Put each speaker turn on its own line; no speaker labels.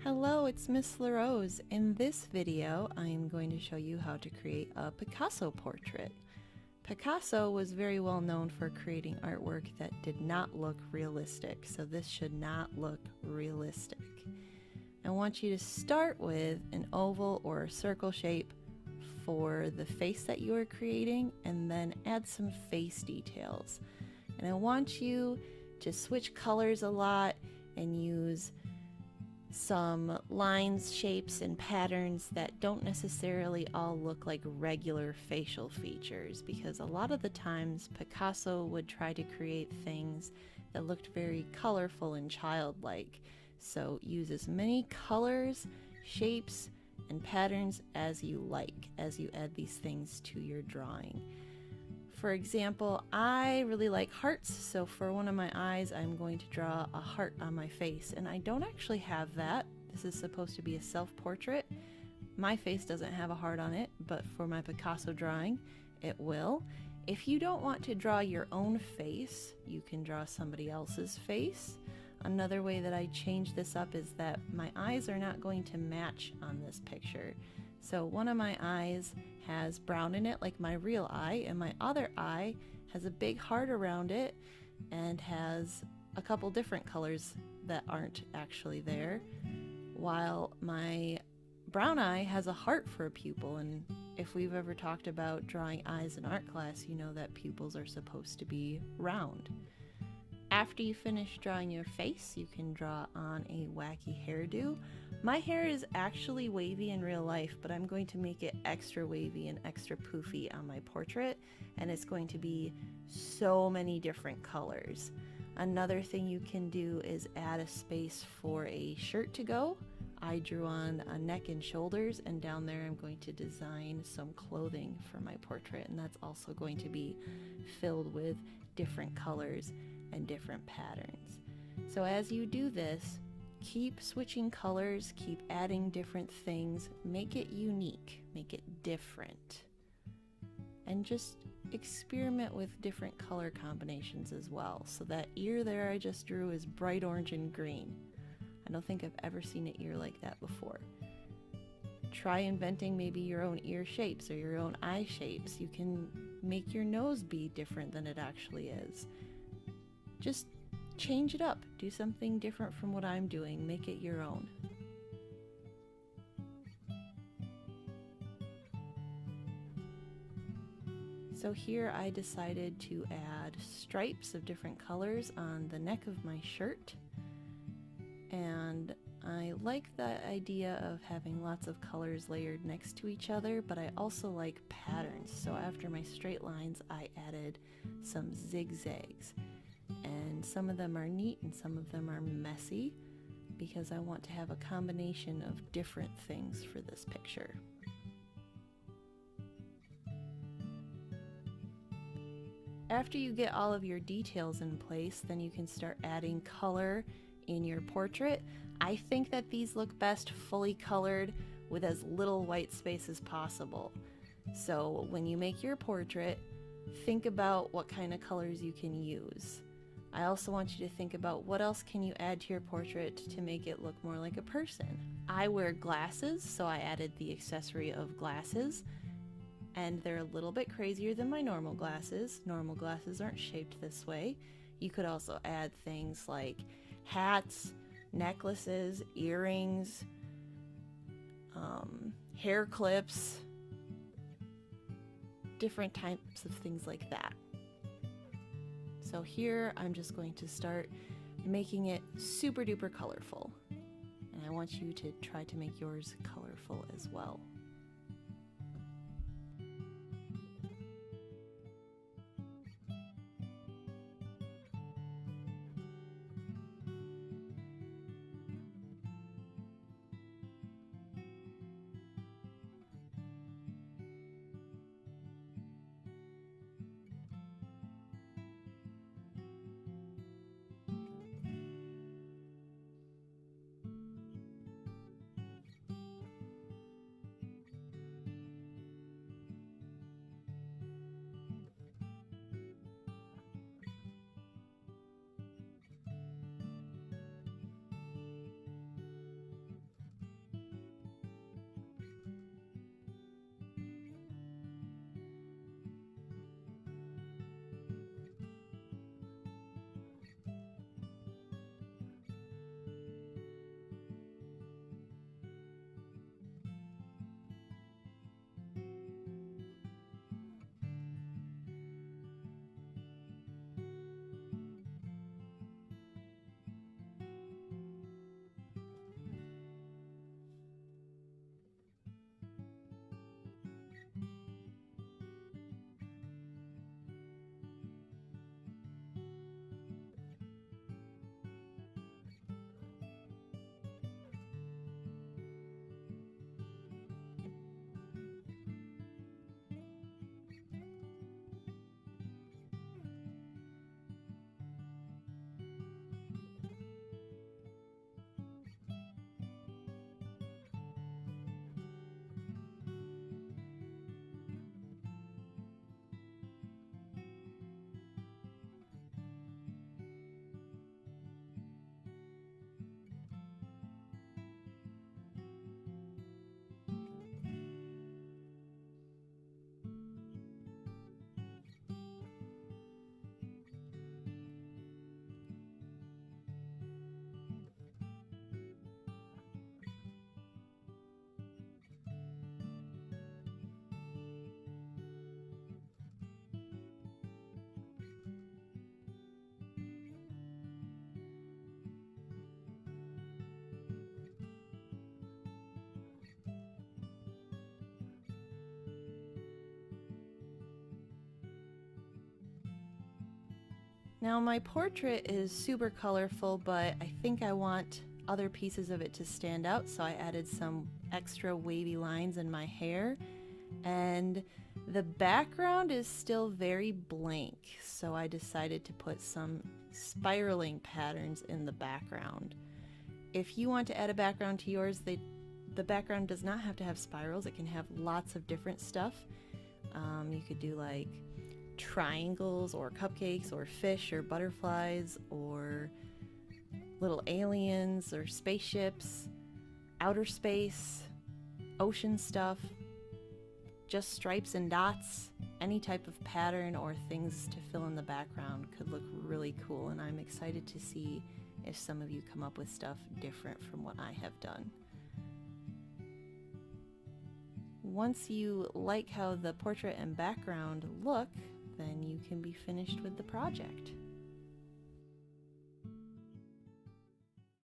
Hello, it's Miss LaRose. In this video, I am going to show you how to create a Picasso portrait. Picasso was very well known for creating artwork that did not look realistic, so this should not look realistic. I want you to start with an oval or a circle shape for the face that you are creating, and then add some face details. And I want you to switch colors a lot and use some lines, shapes, and patterns that don't necessarily all look like regular facial features, because a lot of the times Picasso would try to create things that looked very colorful and childlike. So use as many colors, shapes, and patterns as you like as you add these things to your drawing. For example, I really like hearts, so for one of my eyes I'm going to draw a heart on my face, and I don't actually have that. This is supposed to be a self-portrait. My face doesn't have a heart on it, but for my Picasso drawing it will. If you don't want to draw your own face, you can draw somebody else's face. Another way that I change this up is that my eyes are not going to match on this picture. So one of my eyes has brown in it like my real eye, and my other eye has a big heart around it and has a couple different colors that aren't actually there, while my brown eye has a heart for a pupil. And if we've ever talked about drawing eyes in art class, you know that pupils are supposed to be round. After you finish drawing your face, you can draw on a wacky hairdo. My hair is actually wavy in real life, but I'm going to make it extra wavy and extra poofy on my portrait, and it's going to be so many different colors. Another thing you can do is add a space for a shirt to go. I drew on a neck and shoulders, and down there I'm going to design some clothing for my portrait, and that's also going to be filled with different colors and different patterns. So as you do this, keep switching colors, keep adding different things, make it unique, make it different, and just experiment with different color combinations as well. So that ear there I just drew is bright orange and green. I don't think I've ever seen an ear like that before. Try inventing maybe your own ear shapes or your own eye shapes. You can make your nose be different than it actually is. Just change it up. Do something different from what I'm doing. Make it your own. So here I decided to add stripes of different colors on the neck of my shirt. And I like the idea of having lots of colors layered next to each other, but I also like patterns. So after my straight lines, I added some zigzags. And some of them are neat and some of them are messy, because I want to have a combination of different things for this picture. After you get all of your details in place, then you can start adding color in your portrait. I think that these look best fully colored with as little white space as possible. So when you make your portrait, think about what kind of colors you can use. I also want you to think about what else can you add to your portrait to make it look more like a person. I wear glasses, so I added the accessory of glasses, and they're a little bit crazier than my normal glasses. Normal glasses aren't shaped this way. You could also add things like hats, necklaces, earrings, hair clips, different types of things like that. So here I'm just going to start making it super duper colorful, and I want you to try to make yours colorful as well. Now my portrait is super colorful, but I think I want other pieces of it to stand out, so I added some extra wavy lines in my hair, and the background is still very blank, so I decided to put some spiraling patterns in the background. If you want to add a background to yours, the background does not have to have spirals. It can have lots of different stuff. You could do like triangles or cupcakes or fish or butterflies or little aliens or spaceships, outer space, ocean stuff, just stripes and dots. Any type of pattern or things to fill in the background could look really cool, and I'm excited to see if some of you come up with stuff different from what I have done. Once you like how the portrait and background look, then you can be finished with the project.